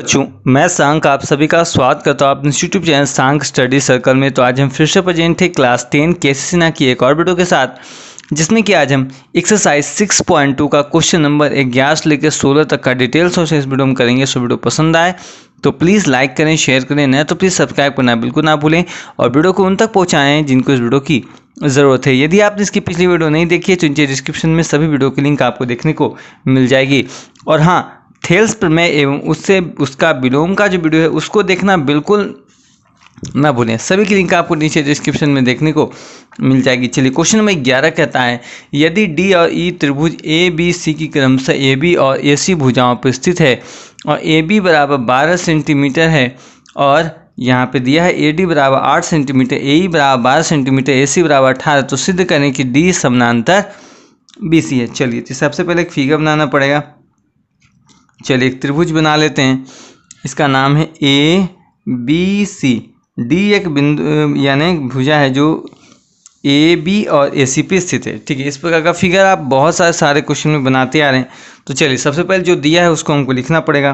बच्चों, मैं सांक आप सभी का स्वागत करता हूँ अपने यूट्यूब चैनल सांक स्टडी सर्कल में। तो आज हम फिर से प्रेजेंट थे क्लास 10 केसीसीना की एक और वीडियो के साथ, जिसमें कि आज हम एक्सरसाइज 6.2 का क्वेश्चन नंबर 11 से लेकर 16 तक का डिटेल्स और इस वीडियो में करेंगे। सो वीडियो पसंद आए तो प्लीज़ लाइक करें, शेयर करें, नया तो प्लीज़ सब्सक्राइब करना बिल्कुल ना भूलें और वीडियो को उन तक पहुँचाएँ जिनको इस वीडियो की ज़रूरत है। यदि आपने इसकी पिछली वीडियो नहीं देखी है तो नीचे डिस्क्रिप्शन में सभी वीडियो की लिंक आपको देखने को मिल जाएगी। और हाँ, थेल्स प्रमेय एवं उससे उसका विलोम का जो वीडियो है उसको देखना बिल्कुल ना भूलें। सभी की लिंक आपको नीचे डिस्क्रिप्शन में देखने को मिल जाएगी। चलिए, क्वेश्चन नंबर 11 कहता है, यदि डी और ई त्रिभुज ए बी सी की क्रमशः ए बी और ए सी भुजाओं पर स्थित है और ए बी बराबर 12 सेंटीमीटर है और यहाँ पे दिया है ए डी बराबर 8 सेंटीमीटर, ए ई बराबर 12 सेंटीमीटर, ए सी बराबर 18, तो सिद्ध करें कि डी समानांतर बी सी है। चलिए, तो सबसे पहले एक फिगर बनाना पड़ेगा। चलिए, एक त्रिभुज बना लेते हैं, इसका नाम है ए बी सी। डी एक बिंदु यानी भुजा है जो ए बी और ए सी पे स्थित है। ठीक है, इस प्रकार का फिगर आप बहुत सारे क्वेश्चन में बनाते आ रहे हैं। तो चलिए, सबसे पहले जो दिया है उसको हमको लिखना पड़ेगा।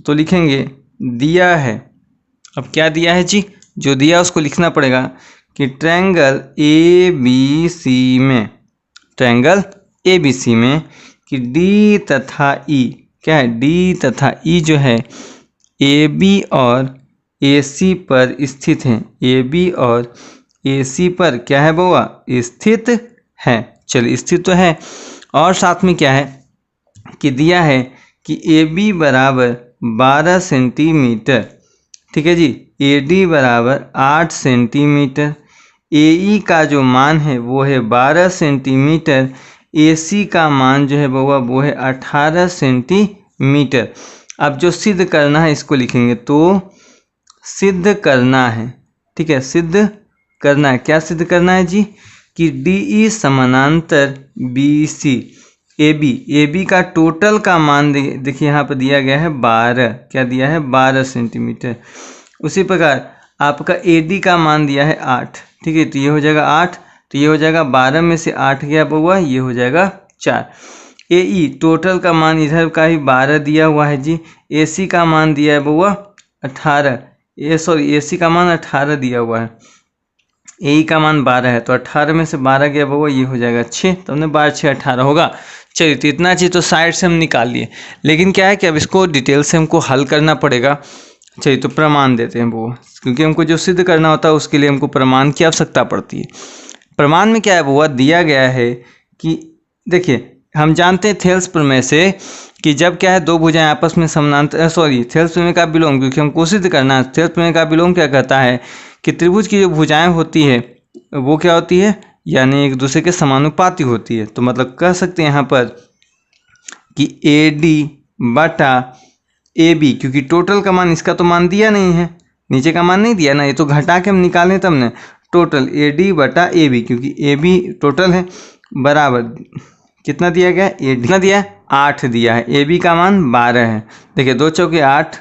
तो लिखेंगे दिया है, अब क्या दिया है जी, जो दिया है उसको लिखना पड़ेगा कि ट्रायंगल ए बी सी में, ट्रायंगल ए बी सी में कि डी तथा ई क्या है, डी तथा ई जो है ए बी और ए सी पर स्थित हैं। ए बी और ए सी पर क्या है बउआ, स्थित है। चलिए, स्थित तो है और साथ में क्या है कि दिया है कि ए बी बराबर 12 सेंटीमीटर, ठीक है जी, ए डी बराबर 8 सेंटीमीटर, ए ई का जो मान है वो है 12 सेंटीमीटर, ए सी का मान जो है बउआ वो है 18 सेंटीमीटर। अब जो सिद्ध करना है इसको लिखेंगे, तो सिद्ध करना है, ठीक है, सिद्ध करना है। क्या सिद्ध करना है जी, कि डी ई समानांतर बी सी। ए बी का टोटल का मान देखिए यहाँ पर दिया गया है 12, क्या दिया है 12 सेंटीमीटर। उसी प्रकार आपका ए डी का मान दिया है 8, ठीक है, तो ये हो जाएगा 8, तो ये हो जाएगा 12 में से 8 गया बउआ, ये हो जाएगा 4। ए ई टोटल का मान इधर का ही 12 दिया हुआ है जी। ए सी का मान दिया है बउआ 18, ए सी का मान 18 दिया हुआ है, ए ई का मान 12 है, तो 18 में से 12 गया बउआ, ये हो जाएगा 6, तो हमने 12 6 18 होगा। चलिए, तो इतना चीज़ तो साइड से हम निकाल लिए, लेकिन क्या है कि अब इसको डिटेल से हमको हल करना पड़ेगा। चलिए, तो प्रमाण देते हैं वो, क्योंकि हमको जो सिद्ध करना होता है उसके लिए हमको प्रमाण की आवश्यकता पड़ती है। प्रमाण में क्या है बउआ, दिया गया है कि देखिए, हम जानते हैं थेल्स प्रमेय से कि जब क्या है दो भुजाएं आपस में समानांतर, थेल्स प्रमेय का विलोम, क्योंकि हमको सिद्ध करना है। थेल्स प्रमेय का विलोम क्या कहता है कि त्रिभुज की जो भुजाएं होती है वो क्या होती है, यानी एक दूसरे के समानुपाती होती है। तो मतलब कह सकते हैं यहाँ पर कि ए डी बटा ए बी, क्योंकि टोटल का मान, इसका तो मान दिया नहीं है, नीचे का मान नहीं दिया ना, ये तो घटा के हम निकालें तब ने, टोटल ए डी बटा ए बी, क्योंकि ए बी टोटल है, बराबर कितना दिया गया, ए डी कितना दिया है 8 दिया है, ए बी का मान 12 है। देखिए, 2 चौके 8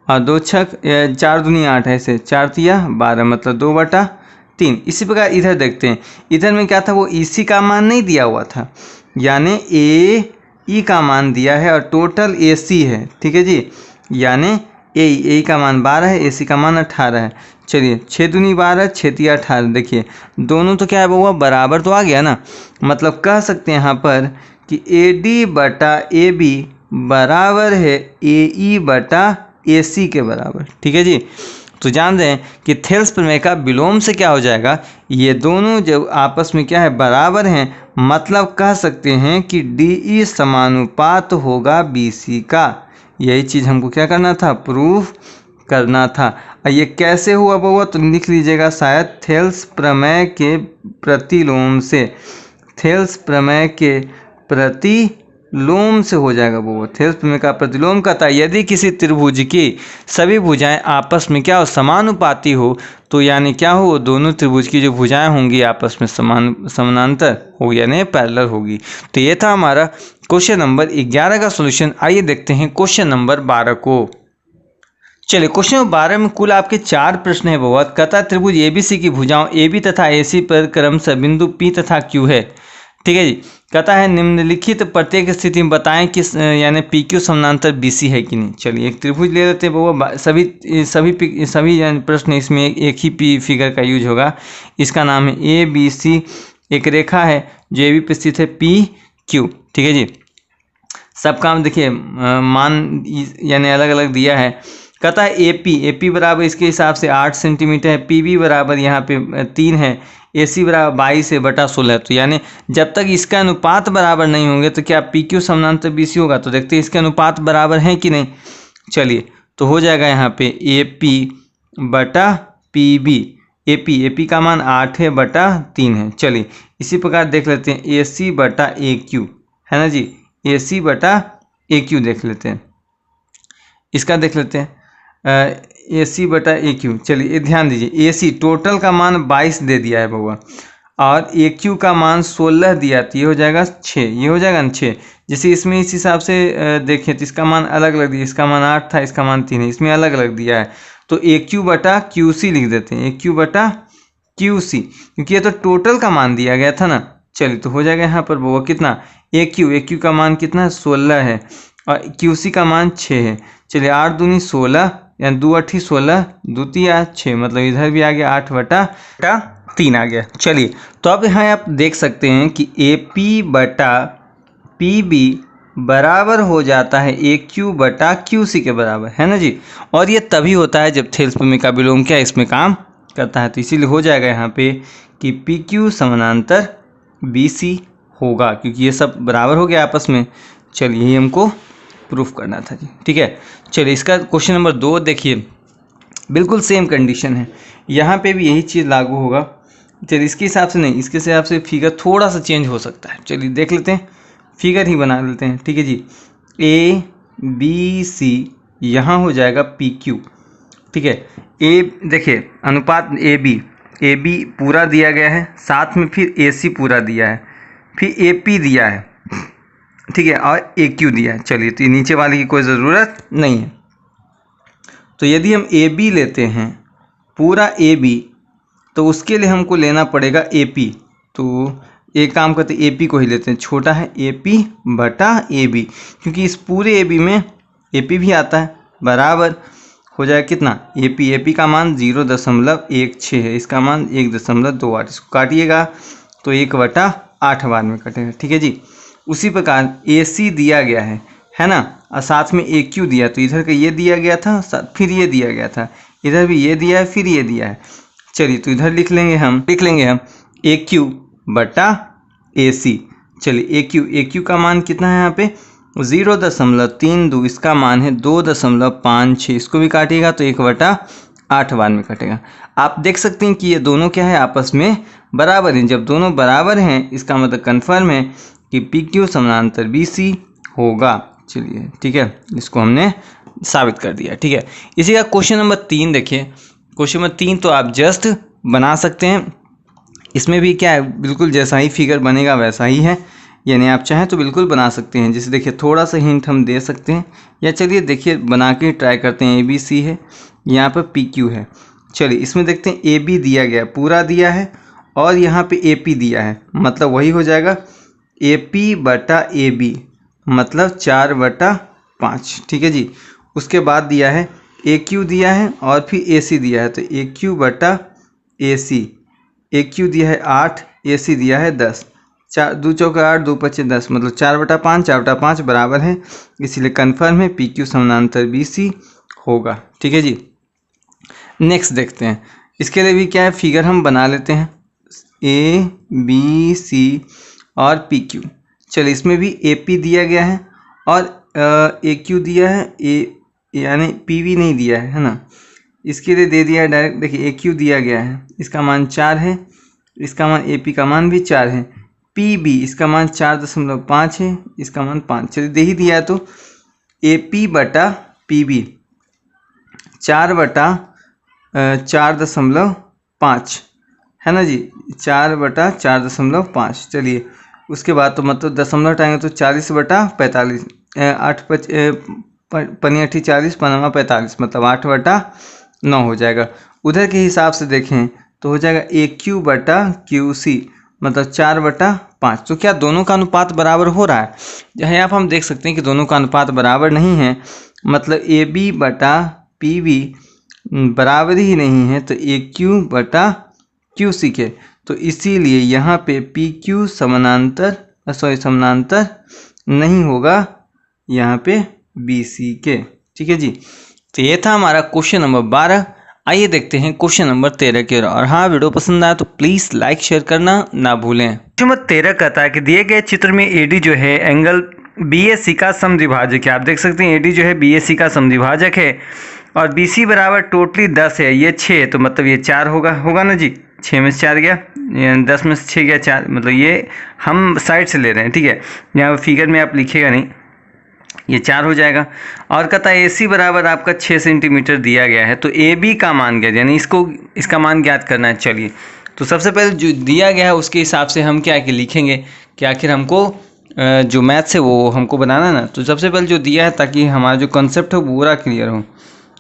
और 2 छक 4 दूनी 8 है, ऐसे 4 तिया 12, मतलब 2/3। इसी प्रकार इधर देखते हैं, इधर में क्या था, वो ई सी का मान नहीं दिया हुआ था, यानी ए ई का मान दिया है और टोटल ए सी है, ठीक है जी, यानी ए का मान 12 है, ए सी का मान 18 है। चलिए, 6 दूनी 12 6 तिया 18, देखिए दोनों तो क्या है बउआ बराबर तो आ गया ना, मतलब कह सकते हैं यहाँ पर कि ए डी बटा ए बी बराबर है ए ई बटा ए सी के बराबर, ठीक है जी। तो जान रहे हैं कि थेल्स प्रमेय का विलोम से क्या हो जाएगा, ये दोनों जब आपस में क्या है बराबर हैं, मतलब कह सकते हैं कि डी ई समानुपात होगा बी सी का। यही चीज़ हमको क्या करना था, प्रूफ करना था। और ये कैसे हुआ बउआ, तो लिख लीजिएगा शायद थेल्स प्रमेय के प्रतिलोम से, थेल्स प्रमेय के प्रतिलोम से हो जाएगा बउआ। थेल्स प्रमेय का प्रतिलोम कहता है यदि किसी त्रिभुज की सभी भुजाएं आपस में क्या हो, समानुपाती हो, तो यानी क्या हो, दोनों त्रिभुज की जो भुजाएं होंगी आपस में समानांतर होगी, यानी पैरेलल होगी। तो ये था हमारा क्वेश्चन नंबर 11 का सॉल्यूशन। आइए देखते हैं क्वेश्चन नंबर 12 को। चलिए, क्वेश्चन नंबर 12 में कुल आपके 4 प्रश्न है बहुत। कहता त्रिभुज एबीसी की भुजाओं ए बी तथा ए सी पर क्रमशः बिंदु पी तथा क्यू है। ठीक है जी। कहता है निम्नलिखित प्रत्येक स्थिति में बताएं कि यानी पी क्यू समानांतर बी सी है कि नहीं। चलिए एक त्रिभुज ले लेते हैं वो सभी यानी प्रश्न इसमें एक ही पी फिगर का यूज होगा। इसका नाम है ए बी सी, एक रेखा है जो ए बी पे स्थित है पी क्यू। ठीक है जी। सब काम देखिए मान यानी अलग अलग दिया है। कहता है ए पी बराबर इसके हिसाब से 8 सेंटीमीटर है, पी बी बराबर यहाँ पे 3 है, ए सी बराबर 22/16। तो यानी जब तक इसका अनुपात बराबर नहीं होंगे तो क्या पी क्यू समानांतर बी सी होगा। तो देखते हैं इसके अनुपात बराबर हैं कि नहीं। चलिए तो हो जाएगा यहाँ पे ए पी बटा पी बी। ए पी का मान 8 है बटा 3 है। चलिए इसी प्रकार देख लेते हैं ए सी बटा ए क्यू, है ना जी। ए सी बटा ए क्यू देख लेते हैं, इसका देख लेते हैं ए सी बटा ए क्यू। चलिए ध्यान दीजिए, ए सी टोटल का मान 22 दे दिया है बउआ, और ए क्यू का मान 16 दिया, तो ये हो जाएगा 6, ये हो जाएगा ना 6। जैसे इसमें इस हिसाब से देखें तो इसका मान अलग अलग दिया, इसका मान 8 था, इसका मान 3 है, इसमें अलग अलग दिया है। तो ए क्यू बटा क्यू सी लिख देते हैं, ए क्यू बटा क्यू सी, क्योंकि ये तो टोटल का मान दिया गया था ना। चलिए तो हो जाएगा यहाँ पर बउआ कितना, ए क्यू का मान कितना है 16 है, और क्यू सी का मान 6 है। चलिए 8 दूनी 16, यानी 2 8 16, 2 3 6, मतलब इधर भी आ गया 8/3 आ गया। चलिए तो अब यहाँ आप देख सकते हैं कि ए पी बटा पी बी बराबर हो जाता है ए क्यू बटा क्यू सी के बराबर, है ना जी। और ये तभी होता है जब थेल्सपमी का विलोम क्या इसमें काम करता है। तो इसीलिए हो जाएगा यहाँ पे कि पी क्यू समानांतर बी सी होगा, क्योंकि ये सब बराबर हो गया आपस में। चलिए यही हमको प्रूफ करना था जी। ठीक है, चलिए इसका क्वेश्चन नंबर 2 देखिए, बिल्कुल सेम कंडीशन है, यहाँ पे भी यही चीज़ लागू होगा। चलिए इसके हिसाब से नहीं, इसके हिसाब से फिगर थोड़ा सा चेंज हो सकता है। चलिए देख लेते हैं, फिगर ही बना लेते हैं। ठीक है जी, ए बी सी यहाँ हो जाएगा पी क्यू। ठीक है, ए देखिए अनुपात ए बी पूरा दिया गया है, साथ में फिर ए सी पूरा दिया है, फिर ए पी दिया है, ठीक है, और ए क्यू दिया है। चलिए तो नीचे वाले की कोई ज़रूरत नहीं है। तो यदि हम ए बी लेते हैं पूरा ए बी, तो उसके लिए हमको लेना पड़ेगा ए पी। तो एक काम करते ए पी को ही लेते हैं, छोटा है ए पी बटा ए बी, क्योंकि इस पूरे ए बी में ए पी भी आता है, बराबर हो जाएगा कितना, ए पी का मान 0.16 है, इसका मान 1.28। इसको काटिएगा तो 1/8 बार में कटेगा। ठीक है जी। उसी प्रकार ए सी दिया गया है ना, और साथ में ए क्यू दिया, तो इधर का ये दिया गया था, फिर ये दिया गया था, इधर भी ये दिया है, फिर ये दिया है। चलिए तो इधर लिख लेंगे हम ए क्यू बटा ए सी। चलिए ए क्यू का मान कितना है यहाँ पे 0.32, इसका मान है 2.56। इसको भी काटिएगा तो 1/8 बार में कटेगा। आप देख सकते हैं कि ये दोनों क्या है, आपस में बराबर हैं। जब दोनों बराबर हैं इसका मतलब कन्फर्म है कि पी क्यू समानांतर बी सी होगा। चलिए ठीक है, इसको हमने साबित कर दिया। ठीक है, इसी का क्वेश्चन नंबर 3 देखिए। क्वेश्चन नंबर 3 तो आप जस्ट बना सकते हैं, इसमें भी क्या है, बिल्कुल जैसा ही फिगर बनेगा वैसा ही है, यानी आप चाहें तो बिल्कुल बना सकते हैं। जैसे देखिए थोड़ा सा हिंट हम दे सकते हैं, या चलिए देखिए बना के ट्राई करते हैं। ए बी सी है, यहाँ पर पी क्यू है। चलिए इसमें देखते हैं ए बी दिया गया पूरा दिया है, और यहाँ पे ए पी दिया है, मतलब वही हो जाएगा ए पी बटा ए बी, मतलब 4/5। ठीक है जी। उसके बाद दिया है ए क्यू दिया है, और फिर ए सी दिया है, तो ए क्यू बटा ए सी, ए क्यू दिया है 8, ए सी दिया है 10, 4 2 चौका 8, 2 5 10, मतलब 4/5 बराबर है, इसीलिए कन्फर्म है पी क्यू समानांतर बी सी होगा। ठीक है जी। नेक्स्ट देखते हैं, इसके लिए भी क्या है, फिगर हम बना लेते हैं, ए बी सी और पी क्यू। चलिए इसमें भी ए पी दिया गया है, और ए क्यू दिया है, ए यानी पी वी नहीं दिया है ना, इसके लिए दे दिया है डायरेक्ट। देखिए ए क्यू दिया गया है, इसका मान 4 है, इसका मान ए पी का मान भी 4 है, पी बी इसका मान 4.5 है, इसका मान 5। चलिए दे ही दिया है, तो ए पी बटा पी बी 4/4.5 है ना जी, 4/4.5। चलिए उसके बाद तो मतलब दशमलव हटाएंगे तो 40/45, 8 पनी 8 40 पनमा 45, मतलब 8/9 हो जाएगा। उधर के हिसाब से देखें तो हो जाएगा ए क्यू बटा क्यू सी, मतलब 4/5। तो क्या दोनों का अनुपात बराबर हो रहा है? यहाँ आप हम देख सकते हैं कि दोनों का अनुपात बराबर नहीं है, मतलब AB/PB बराबर ही नहीं है, तो AQ/QC के। तो इसीलिए यहाँ पे PQ समानांतर नहीं होगा यहाँ पे BC के। ठीक है जी। तो ये था हमारा क्वेश्चन नंबर 12। आइए देखते हैं क्वेश्चन नंबर 13 की ओर। और हाँ, वीडियो पसंद आया तो प्लीज़ लाइक शेयर करना ना भूलें। क्वेश्चन नंबर 13 कहता है कि दिए गए चित्र में AD जो है एंगल BAC का समद्विभाजक है। आप देख सकते हैं AD जो है BAC का समद्विभाजक है और BC बराबर टोटली 10 है, ये 6 है, तो मतलब ये 4 होगा ना जी। 6 में से 4 गया, 10 में से 6 गया 4, मतलब ये हम साइड से ले रहे हैं। ठीक है, यहाँ फिगर में आप लिखिएगा नहीं, ये 4 हो जाएगा। और कहता है AC बराबर आपका 6 सेंटीमीटर दिया गया है, तो AB का मान ज्ञात, यानी इसका मान ज्ञात करना है। चलिए, तो सबसे पहले जो दिया गया है उसके हिसाब से हम क्या लिखेंगे कि आखिर हमको जो मैथ्स है वो हमको बनाना है ना। तो सबसे पहले जो दिया है, ताकि हमारा जो कंसेप्ट है वो पूरा क्लियर हो,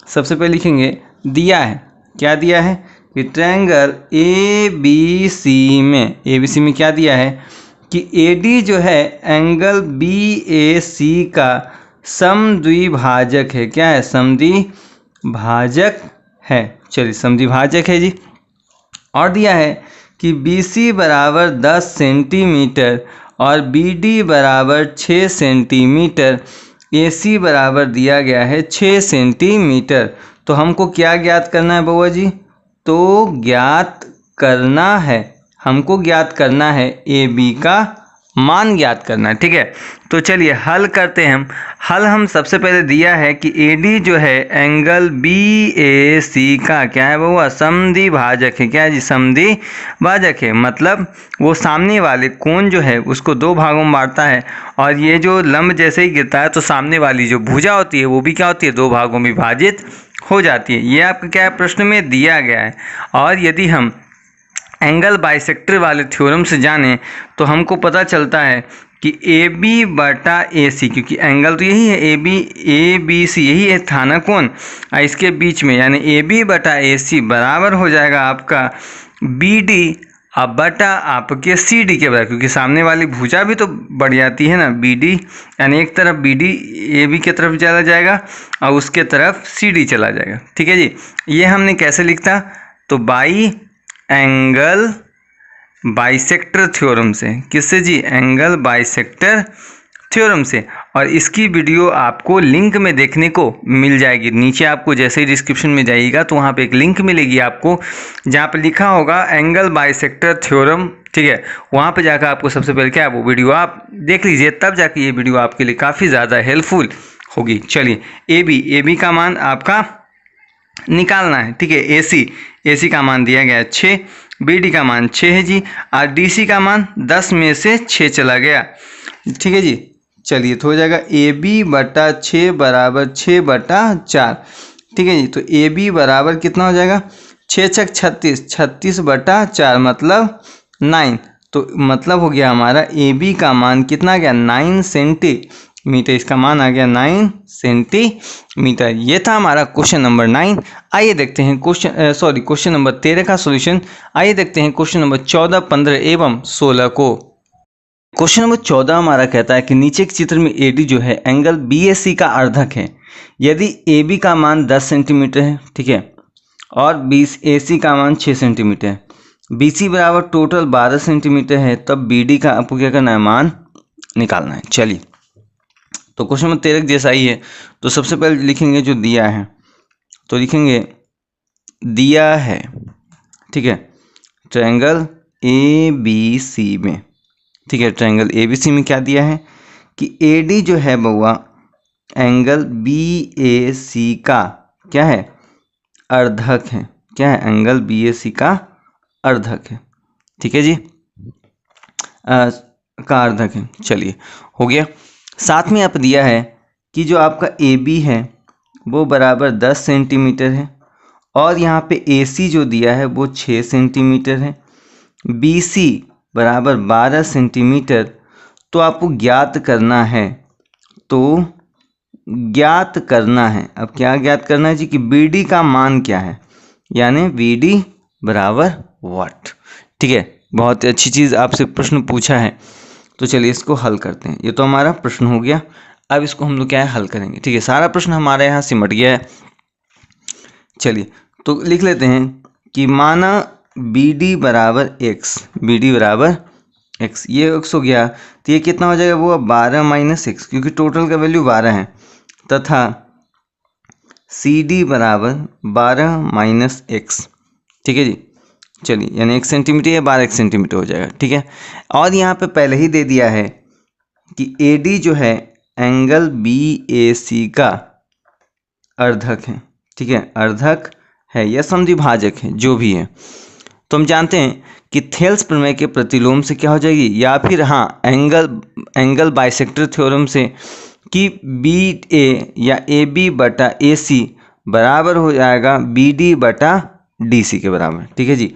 सबसे पहले लिखेंगे दिया है, क्या दिया है कि ट्रायंगल ABC में क्या दिया है कि AD जो है एंगल BAC का समद्विभाजक है। क्या है? समद्विभाजक है। चलिए, समद्विभाजक है जी। और दिया है कि BC बराबर 10 सेंटीमीटर और BD बराबर 6 सेंटीमीटर, AC बराबर दिया गया है 6 सेंटीमीटर। तो हमको क्या ज्ञात करना है बउआ जी? तो हमको ज्ञात करना है AB का मान ज्ञात करना है। ठीक है, तो चलिए हल करते हैं हम सबसे पहले दिया है कि AD जो है एंगल BAC का क्या है बउआ? समद्विभाजक है। क्या है जी? समद्विभाजक है, मतलब वो सामने वाले कोण जो है उसको 2 भागों में बांटता है, और ये जो लंब जैसे ही गिरता है तो सामने वाली जो भुजा होती है वो भी क्या होती है? 2 भागों में विभाजित हो जाती है। ये आपका क्या है? प्रश्न में दिया गया है। और यदि हम एंगल बाइसेक्टर वाले थ्योरम से जानें तो हमको पता चलता है कि AB/AC, क्योंकि एंगल तो यही है, ABC यही है था ना कोण इसके बीच में, यानी AB/AC बराबर हो जाएगा आपका BD बटा आपके CD के बराबर, क्योंकि सामने वाली भुजा भी तो बढ़ जाती है ना BD, यानी एक तरफ BD AB की तरफ चला जाएगा और उसके तरफ CD चला जाएगा। ठीक है जी। ये हमने कैसे लिखता? तो बाई एंगल बाइसेक्टर थ्योरम से। किससे जी? एंगल बाइसेक्टर थ्योरम से। और इसकी वीडियो आपको लिंक में देखने को मिल जाएगी। नीचे आपको जैसे ही डिस्क्रिप्शन में जाइएगा तो वहाँ पे एक लिंक मिलेगी आपको, जहाँ पे लिखा होगा एंगल बाइसेक्टर थ्योरम। ठीक है, वहाँ पे जाकर आपको सबसे पहले क्या है वो वीडियो आप देख लीजिए, तब जाके ये वीडियो आपके लिए काफ़ी ज़्यादा हेल्पफुल होगी। चलिए, AB का मान आपका निकालना है। ठीक है, AC का मान दिया गया है 6, BD का मान 6 है जी, और DC का मान 10 में से 6 चला गया। ठीक है जी। चलिए, तो हो जाएगा AB/6 बराबर 6/4। ठीक है जी। तो AB बराबर कितना हो जाएगा? 6×6 36, 36/4 मतलब 9। तो मतलब हो गया हमारा AB का मान कितना आ गया? 9 सेंटीमीटर। इसका मान आ गया 9 सेंटीमीटर। ये था हमारा क्वेश्चन नंबर 9। आइए देखते हैं क्वेश्चन नंबर 13 का सॉल्यूशन। आइए देखते हैं क्वेश्चन नंबर 14, 15 एवं 16 को। क्वेश्चन नंबर 14 हमारा कहता है कि नीचे के चित्र में AD जो है एंगल BAC का अर्धक है। यदि AB का मान 10 सेंटीमीटर है, ठीक है, और AC का मान 6 सेंटीमीटर है, BC बराबर टोटल 12 सेंटीमीटर है, तब BD का आपको क्या करना है? मान निकालना है। चलिए, तो क्वेश्चन नंबर 13 जैसा ही है। तो सबसे पहले लिखेंगे जो दिया है, तो लिखेंगे दिया है, ठीक है, ट्रायंगल ABC में। ठीक है, ट्रायंगल ABC में क्या दिया है कि AD जो है बउआ एंगल BAC का क्या है? अर्धक है। क्या है? एंगल BAC का अर्धक है। ठीक है जी, का अर्धक है। चलिए, हो गया। साथ में आप दिया है कि जो आपका AB है वो बराबर 10 सेंटीमीटर है, और यहाँ पे AC जो दिया है वो 6 सेंटीमीटर है, BC बराबर 12 सेंटीमीटर। तो आपको ज्ञात करना है, अब क्या ज्ञात करना है जी? कि BD का मान क्या है, यानी BD बराबर व्हाट। ठीक है, बहुत अच्छी चीज़ आपसे प्रश्न पूछा है। तो चलिए इसको हल करते हैं। ये तो हमारा प्रश्न हो गया, अब इसको हम लोग क्या है हल करेंगे। ठीक है, सारा प्रश्न हमारे यहाँ सिमट गया है। चलिए तो लिख लेते हैं कि माना बी डी बराबर एक्स, बी डी बराबर एक्स, ये एक्स हो गया, तो ये कितना हो जाएगा, वो 12 माइनस एक्स, क्योंकि टोटल का वैल्यू 12 है, तथा सी डी बराबर 12 माइनस एक्स। ठीक है जी, चलिए यानी 1 सेंटीमीटर या 12 सेंटीमीटर हो जाएगा। ठीक है, और यहाँ पे पहले ही दे दिया है कि ए डी जो है एंगल बी ए सी का अर्धक है। ठीक है, अर्धक है या समद्विभाजक है, जो भी है। तो हम जानते हैं कि थेल्स प्रमेय के प्रतिलोम से क्या हो जाएगी, या फिर हाँ एंगल बाइसेक्टर थ्योरम से, कि बी ए या ए बी बटा ए सी बराबर हो जाएगा बी डी बटा डी सी के बराबर। ठीक है जी,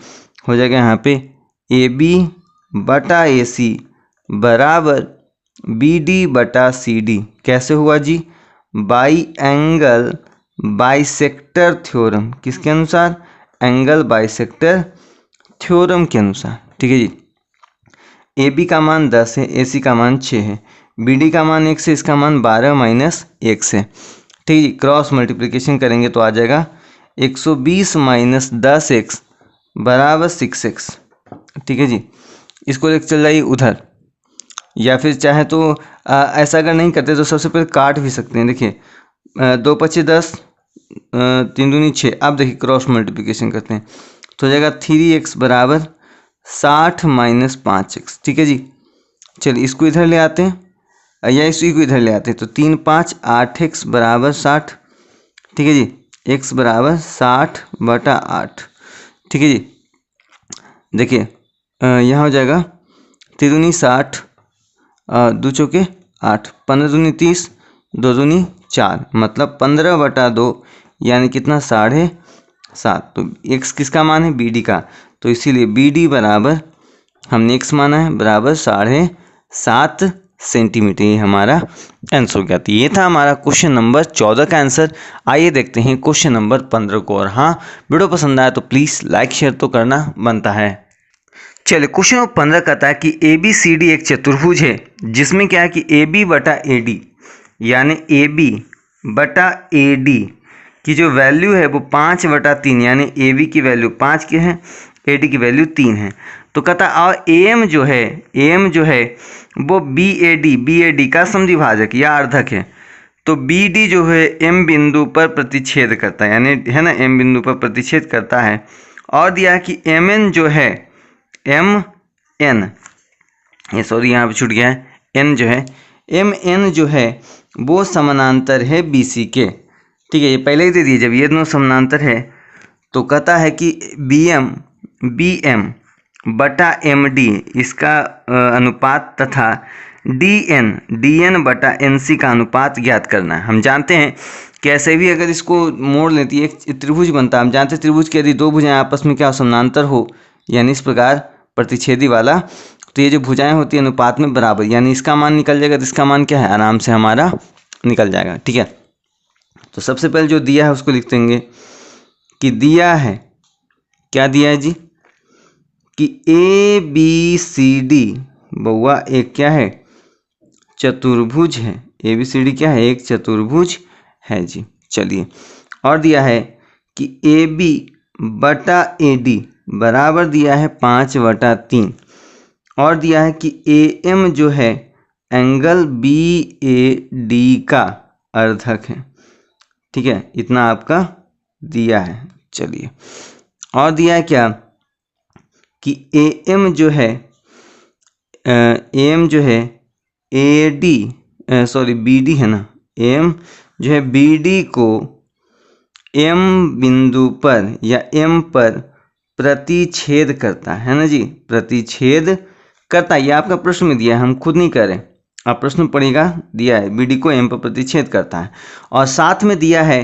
हो जाएगा यहाँ पे ए बी बटा ए सी बराबर बी डी बटा सी डी। कैसे हुआ जी, बाई एंगल बाइसेक्टर थ्योरम, किसके अनुसार, एंगल बाइसेक्टर थ्योरम के अनुसार। ठीक है जी, ए बी का मान 10 है, ए सी का मान 6 है, बी डी का मान 1 है, इसका मान 12 माइनस 1 है। ठीक है जी, क्रॉस मल्टीप्लिकेशन करेंगे तो आ जाएगा 120 माइनस 10x बराबर 6x। ठीक है जी, इसको लेकर चल जाइए उधर, या फिर चाहे तो ऐसा अगर नहीं करते तो सबसे पहले काट भी सकते हैं। देखिए 2 पच्चे 10, 3 दूनी 6। अब देखिए क्रॉस मल्टीप्लिकेशन करते हैं तो हो जाएगा 3x बराबर 60 माइनस 5x। ठीक है जी, चलिए इसको इधर ले आते हैं या इसी को इधर ले आते हैं, तो 3 5 8x बराबर 60। ठीक है जी, x बराबर 60 बटा 8। ठीक है जी, देखिए यहाँ हो जाएगा 3 दूनी 60, 2 चौके 8, 15 दूनी 30, 2 दूनी 4, मतलब 15 बटा 2 यानी कितना, 7.5। तो x किसका मान है, बी डी का, तो इसीलिए बी डी बराबर हमने x माना है बराबर 7.5 सेंटीमीटर। ये हमारा आंसर हो गया। तो ये था हमारा क्वेश्चन नंबर 14 का आंसर। आइए देखते हैं क्वेश्चन नंबर 15 को। और हाँ, वीडियो पसंद आया तो प्लीज़ लाइक शेयर तो करना बनता है। चलिए क्वेश्चन नंबर 15 कहता है कि ए बी सी डी एक चतुर्भुज है, जिसमें क्या है कि ए बी बटा ए डी, यानी ए बी बटा ए डी की जो वैल्यू है वो 5/3, यानी ए बी की वैल्यू 5 की है, ए डी की वैल्यू 3 है। तो कहता और ए एम जो है वो बी ए डी का समद्विभाजक या अर्धक है। तो बी डी जो है एम बिंदु पर प्रतिच्छेद करता है, यानी है ना, एम बिंदु पर प्रतिच्छेद करता है। और दिया है कि एम एन जो है, एम एन, ये सॉरी यहाँ पे छूट गया है, एन जो है, एम एन जो है वो समानांतर है बी सी के। ठीक है, ये पहले ही दे दिए, जब ये दोनों समानांतर है तो कहता है कि बी एम बटा एम डी इसका अनुपात तथा डी एन बटा एन सी का अनुपात ज्ञात करना है। हम जानते हैं कि ऐसे भी अगर इसको मोड़ लेती है एक त्रिभुज बनता है। हम जानते हैं त्रिभुज के यदि दो भुजाएं आपस में क्या समानांतर हो, यानी इस प्रकार प्रतिच्छेदी वाला, तो ये जो भुजाएं होती है अनुपात में बराबर, यानी इसका मान निकल जाएगा, तो इसका मान क्या है, आराम से हमारा निकल जाएगा। ठीक है, तो सबसे पहले जो दिया है उसको लिख देंगे कि दिया है, क्या दिया है जी, कि ए बी सी डी बउआ एक क्या है, चतुर्भुज है। ए बी सी डी क्या है, एक चतुर्भुज है जी। चलिए, और दिया है कि ए बी बटा ए डी बराबर दिया है 5/3, और दिया है कि ए एम जो है एंगल बी ए डी का अर्धक है। ठीक है, इतना आपका दिया है। चलिए, और दिया है क्या कि ए एम जो है A D sorry B D है ना, एम जो है बी डी को एम बिंदु पर या एम पर प्रतिच्छेद करता है ना जी, प्रतिच्छेद करता है। ये आपका प्रश्न में दिया है, हम खुद नहीं करें, आप प्रश्न पढ़िएगा, दिया है बी डी को एम पर प्रतिच्छेद करता है। और साथ में दिया है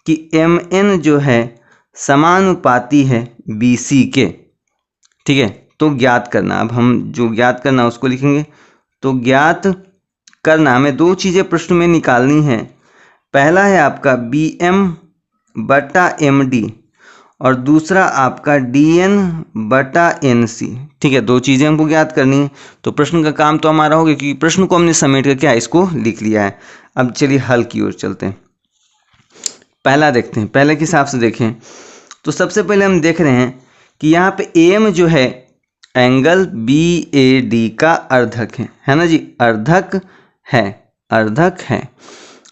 कि एम एन जो है समानुपाती है बी सी के। ठीक है, तो ज्ञात करना, अब हम जो ज्ञात करना उसको लिखेंगे। तो ज्ञात करना हमें दो चीज़ें प्रश्न में निकालनी है। पहला है आपका बी एम बटा एम डी, और दूसरा आपका dn/nc। ठीक है, दो चीज़ें हमको ज्ञात करनी है। तो प्रश्न का काम तो हमारा हो गया क्योंकि प्रश्न को हमने समेट कर क्या इसको लिख लिया है। अब चलिए हल की ओर चलते हैं। पहला देखते हैं, पहले के हिसाब से देखें तो सबसे पहले हम देख रहे हैं कि यहाँ पे AM जो है एंगल BAD का अर्धक है ना जी, अर्धक है।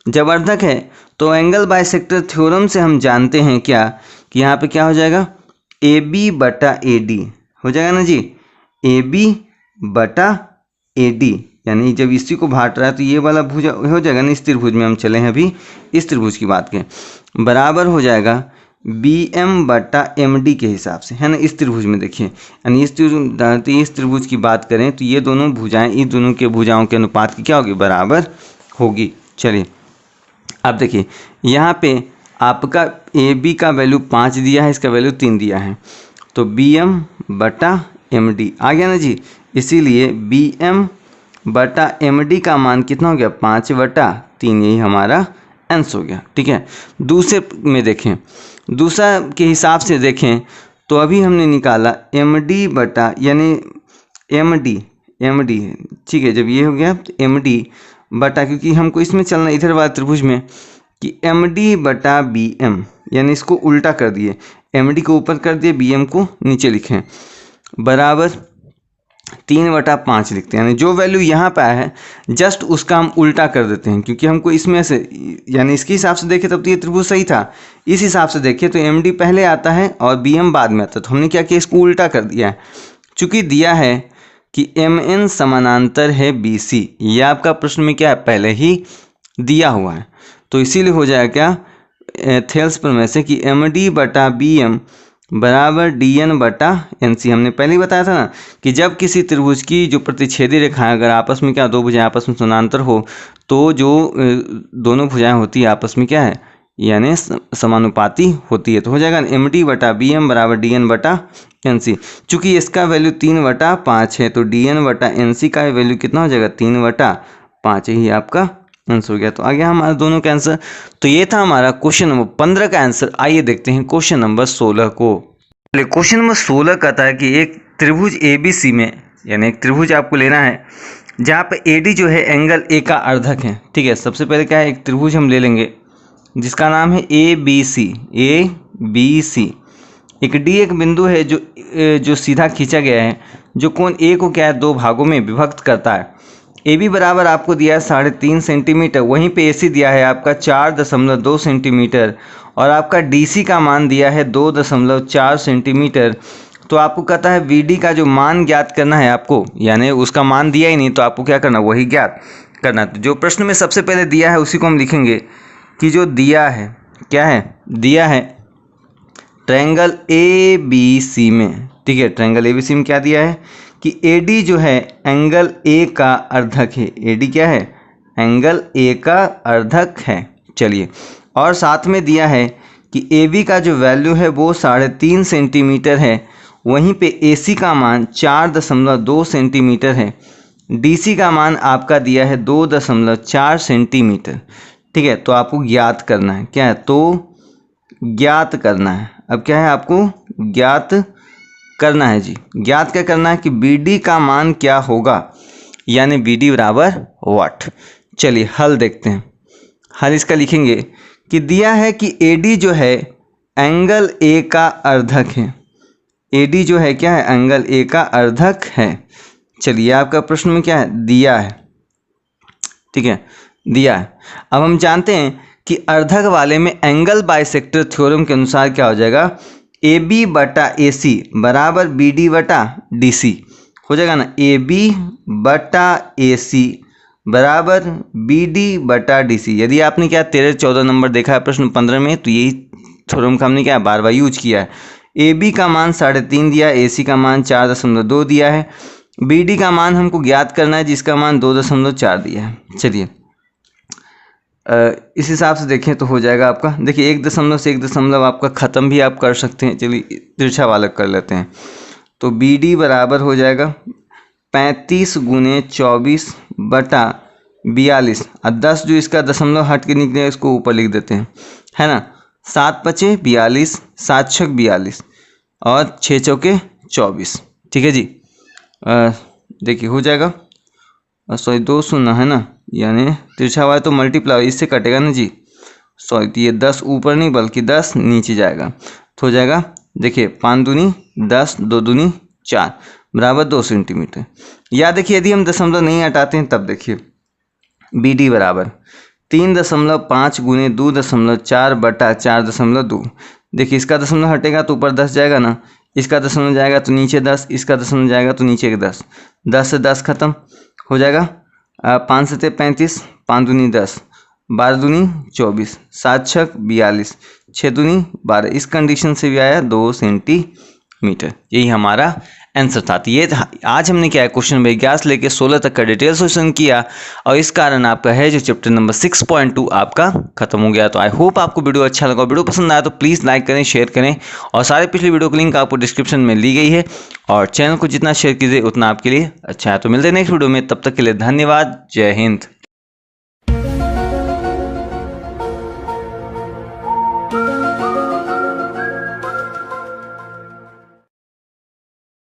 जब अर्धक है तो एंगल बाइसेक्टर थ्योरम से हम जानते हैं क्या कि यहाँ पे क्या हो जाएगा, AB/AD हो जाएगा ना जी, AB/AD, यानी जब इसी को बांट रहा है तो ये वाला भुजा हो जाएगा ना, इस त्रिभुज में हम चले हैं अभी, इस त्रिभुज की बात करें, बराबर हो जाएगा BM/MD के हिसाब से, है ना। इस त्रिभुज में देखिए, यानी इस त्रिभुज की बात करें तो ये दोनों भुजाएं इन दोनों के भुजाओं के अनुपात की क्या होगी, बराबर होगी। चलिए अब देखिए यहाँ पे आपका AB का वैल्यू 5 दिया है, इसका वैल्यू 3 दिया है, तो BM/MD आ गया ना जी। इसीलिए BM/MD का मान कितना हो गया, 5/3, यही हमारा आंसर हो गया। ठीक है, दूसरे में देखें, दूसरा के हिसाब से देखें तो अभी हमने निकाला यानी MD, ठीक है। जब ये हो गया तो MD बटा, क्योंकि हमको इसमें चलना इधर वाला त्रिभुज में कि MD/BM, यानी इसको उल्टा कर दिए, MD को ऊपर कर दिए, BM को नीचे लिखें, बराबर 3/5 लिखते हैं। यानी जो वैल्यू यहाँ पे आया है जस्ट उसका हम उल्टा कर देते हैं, क्योंकि हमको इसमें से यानी इसके हिसाब से देखें तब तो ये त्रिभुज सही था, इस हिसाब से देखें तो MD पहले आता है और BM बाद में आता है, तो हमने क्या किया, इसको उल्टा कर दिया है। चूँकि दिया है कि MN समानांतर है BC, ये आपका प्रश्न में क्या है, पहले ही दिया हुआ है, तो इसीलिए हो जाएगा क्या, थेल्स प्रमेय से कि MD/BM बराबर DN/NC। हमने पहले ही बताया था ना कि जब किसी त्रिभुज की जो प्रतिच्छेदी रेखाएं अगर आपस में क्या, दो भुजाएं आपस में समानांतर हो तो जो दोनों भुजाएं होती है आपस में क्या है, यानी समानुपाती होती है, तो हो जाएगा MD/BM बराबर DN/NC। चूँकि इसका वैल्यू 3/5 है तो DN/NC का वैल्यू कितना हो जाएगा, 3/5, ही आपका आंसर हो गया। तो आ गया हमारा दोनों का आंसर। तो ये था हमारा क्वेश्चन नंबर 15 का आंसर। आइए देखते हैं क्वेश्चन नंबर 16 को। क्वेश्चन नंबर 16 कहता है कि एक त्रिभुज ABC में, यानी एक त्रिभुज आपको लेना है जहाँ पे AD जो है एंगल A का अर्धक है। ठीक है, सबसे पहले क्या है, एक त्रिभुज हम ले लेंगे जिसका नाम है ABC। एक D एक बिंदु है जो सीधा खींचा गया है, जो कोण A को क्या है, दो भागों में विभक्त करता है। AB बराबर आपको दिया है 3.5 सेंटीमीटर, वहीं पे AC दिया है आपका 4.2 सेंटीमीटर, और आपका DC का मान दिया है 2.4 सेंटीमीटर। तो आपको कहता है VD का जो मान ज्ञात करना है आपको, यानी उसका मान दिया ही नहीं तो आपको क्या करना, वही ज्ञात करना। तो जो प्रश्न में सबसे पहले दिया है उसी को हम लिखेंगे कि जो दिया है, क्या है, दिया है ट्रायंगल ABC में। ठीक है, ट्रायंगल ABC में क्या दिया है कि AD जो है एंगल A का अर्धक है। AD क्या है, एंगल A का अर्धक है। चलिए, और साथ में दिया है कि AB का जो वैल्यू है वो 3.5 सेंटीमीटर है, वहीं पे AC का मान 4.2 सेंटीमीटर है, DC का मान आपका दिया है 2.4 सेंटीमीटर। ठीक है, तो आपको ज्ञात करना है, क्या है, तो ज्ञात करना है। अब क्या है, आपको ज्ञात करना है जी, ज्ञात क्या करना है कि BD का मान क्या होगा, यानी BD बराबर वाट। चलिए हल देखते हैं। हल इसका लिखेंगे कि दिया है कि AD जो है एंगल A का अर्धक है। AD जो है क्या है, एंगल A का अर्धक है। चलिए आपका प्रश्न में क्या है, दिया है। ठीक है, दिया है। अब हम जानते हैं कि अर्धक वाले में एंगल बाइसेक्टर थ्योरम के अनुसार क्या हो जाएगा, AB/AC बराबर BD/DC हो जाएगा ना, AB/AC बराबर BD/DC। यदि आपने क्या 13-14 नंबर देखा है प्रश्न 15 में, तो यही थ्योरम का हमने क्या बार बार यूज किया है। AB का मान 3.5 दिया है, AC का मान 4.2 दिया है, BD का मान हमको ज्ञात करना है जिसका मान 2.4 दिया है। चलिए इस हिसाब से देखें तो हो जाएगा आपका, देखिए 1 दशमलव से 1 दशमलव आपका ख़त्म भी आप कर सकते हैं। चलिए तिरछा वाला कर लेते हैं, तो BD बराबर हो जाएगा 35 × 24/42, और 10 जो इसका दशमलव हट के निकले इसको ऊपर लिख देते हैं, है ना। 7 पचे 42, 7 छक 42 और 6 चौके 24। ठीक है जी, देखिए हो जाएगा। सॉरी 2 शून्य है ना, यानी तिरछा हुआ है तो मल्टीप्लाई इससे कटेगा ना जी। सॉरी तो ये 10 ऊपर नहीं बल्कि 10 नीचे जाएगा तो हो जाएगा, देखिए 5 दूनी 10, 2 दूनी 4 बराबर 2 सेंटीमीटर। या देखिए यदि हम दशमलव नहीं हटाते हैं तब देखिए BD बराबर 3.5 गुने 2.4 बटा 4.2। देखिए इसका दशमलव हटेगा तो ऊपर 10 जाएगा ना, इसका दशमलव जाएगा तो नीचे 10, इसका दशमलव जाएगा तो नीचे के 10, 10 से 10 खत्म हो जाएगा। 5 से 35, 5 दूनी 10, 12 दूनी 24, 7 छक 42, 6 दूनी 12। इस कंडीशन से भी आया 2 सेंटीमीटर। यही हमारा आंसर था। तो ये आज हमने क्या है क्वेश्चन नंबर 11 से लेकर 16 तक का डिटेल सोल्यूशन किया और इस कारण आपका है जो चैप्टर नंबर 6.2 आपका खत्म हो गया। तो आई होप आपको वीडियो अच्छा लगा। वीडियो पसंद आया तो प्लीज़ लाइक करें, शेयर करें और सारे पिछले वीडियो की लिंक आपको डिस्क्रिप्शन में ली गई है और चैनल को जितना शेयर कीजिए उतना आपके लिए अच्छा है। तो मिलते हैं नेक्स्ट वीडियो में, तब तक के लिए धन्यवाद। जय हिंद।